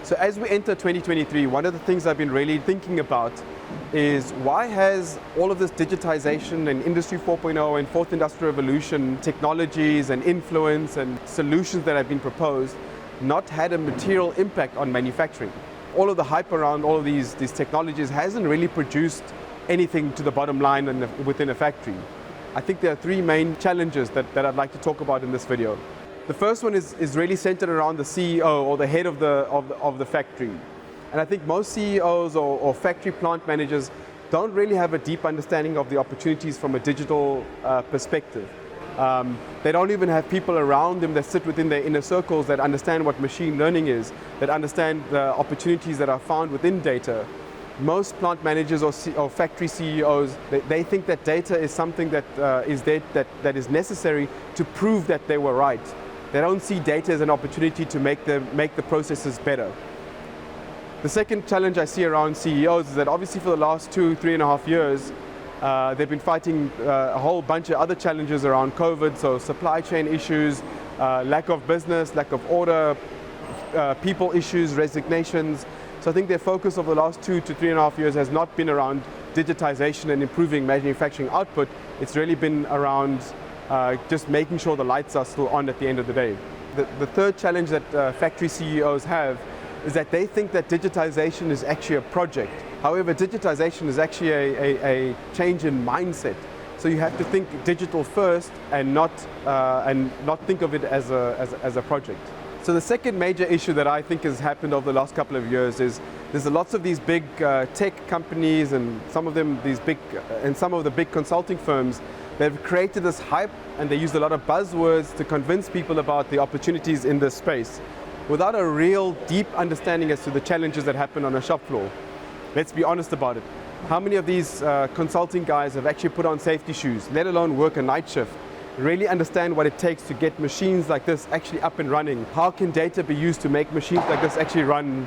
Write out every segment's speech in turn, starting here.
So as we enter 2023, one of the things I've been really thinking about is why has all of this digitization and Industry 4.0 and fourth industrial revolution technologies and influence and solutions that have been proposed not had a material impact on manufacturing? All of the hype around all of these technologies hasn't really produced anything to the bottom line within a factory. I think there are three main challenges that I'd like to talk about in this video. The first one is really centered around the CEO or the head of the factory. And I think most CEOs or factory plant managers don't really have a deep understanding of the opportunities from a digital perspective. They don't even have people around them that sit within their inner circles that understand what machine learning is, that understand the opportunities that are found within data. Most plant managers or factory CEOs, they think that data is something that is necessary to prove that they were right. They don't see data as an opportunity to make the processes better. The second challenge I see around CEOs is that obviously for the last 3.5 years, they've been fighting a whole bunch of other challenges around COVID, so supply chain issues, lack of business, lack of order, people issues, resignations. So I think their focus over the last 2 to 3.5 years has not been around digitization and improving manufacturing output. It's really been around just making sure the lights are still on at the end of the day. The third challenge that factory CEOs have is that they think that digitization is actually a project. However, digitization is actually a change in mindset. So you have to think digital first and not think of it as a project. So the second major issue that I think has happened over the last couple of years is there's lots of these big tech companies and some of the big consulting firms. They've created this hype and they use a lot of buzzwords to convince people about the opportunities in this space without a real deep understanding as to the challenges that happen on a shop floor. Let's be honest about it. How many of these consulting guys have actually put on safety shoes, let alone work a night shift, really understand what it takes to get machines like this actually up and running? How can data be used to make machines like this actually run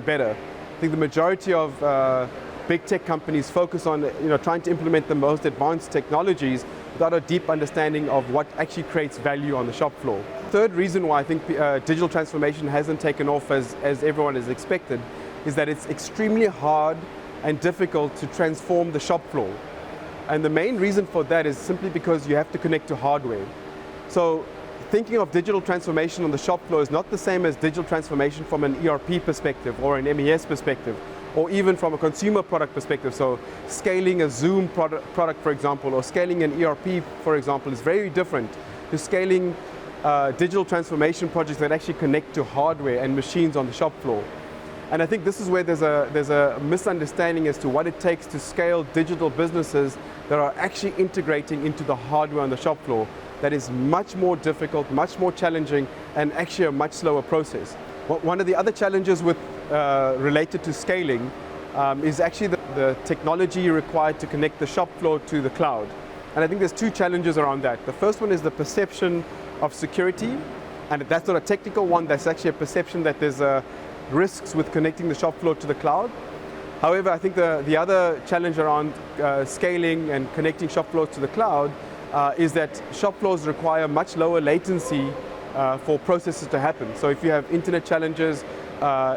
better? I think the majority of big tech companies focus on trying to implement the most advanced technologies without a deep understanding of what actually creates value on the shop floor. Third reason why I think digital transformation hasn't taken off as everyone has expected is that it's extremely hard and difficult to transform the shop floor. And the main reason for that is simply because you have to connect to hardware. So thinking of digital transformation on the shop floor is not the same as digital transformation from an ERP perspective or an MES perspective, or even from a consumer product perspective. So scaling a Zoom product, for example, or scaling an ERP, for example, is very different to scaling digital transformation projects that actually connect to hardware and machines on the shop floor. And I think this is where there's a misunderstanding as to what it takes to scale digital businesses that are actually integrating into the hardware on the shop floor. That is much more difficult, much more challenging, and actually a much slower process. One of the other challenges related to scaling is actually the technology required to connect the shop floor to the cloud. And I think there's two challenges around that. The first one is the perception of security, and that's not a technical one, that's actually a perception that there's risks with connecting the shop floor to the cloud. However, I think the other challenge around scaling and connecting shop floors to the cloud is that shop floors require much lower latency for processes to happen. So if you have internet challenges,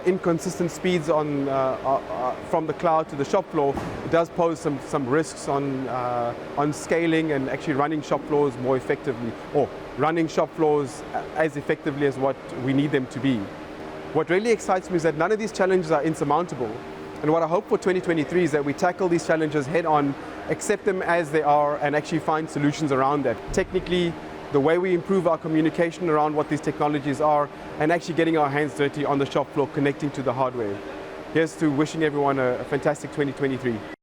inconsistent speeds from the cloud to the shop floor, it does pose some risks on scaling and actually running shop floors more effectively, or running shop floors as effectively as what we need them to be. What really excites me is that none of these challenges are insurmountable. And what I hope for 2023 is that we tackle these challenges head on, accept them as they are, and actually find solutions around that. Technically, the way we improve our communication around what these technologies are, and actually getting our hands dirty on the shop floor, connecting to the hardware. Here's to wishing everyone a fantastic 2023.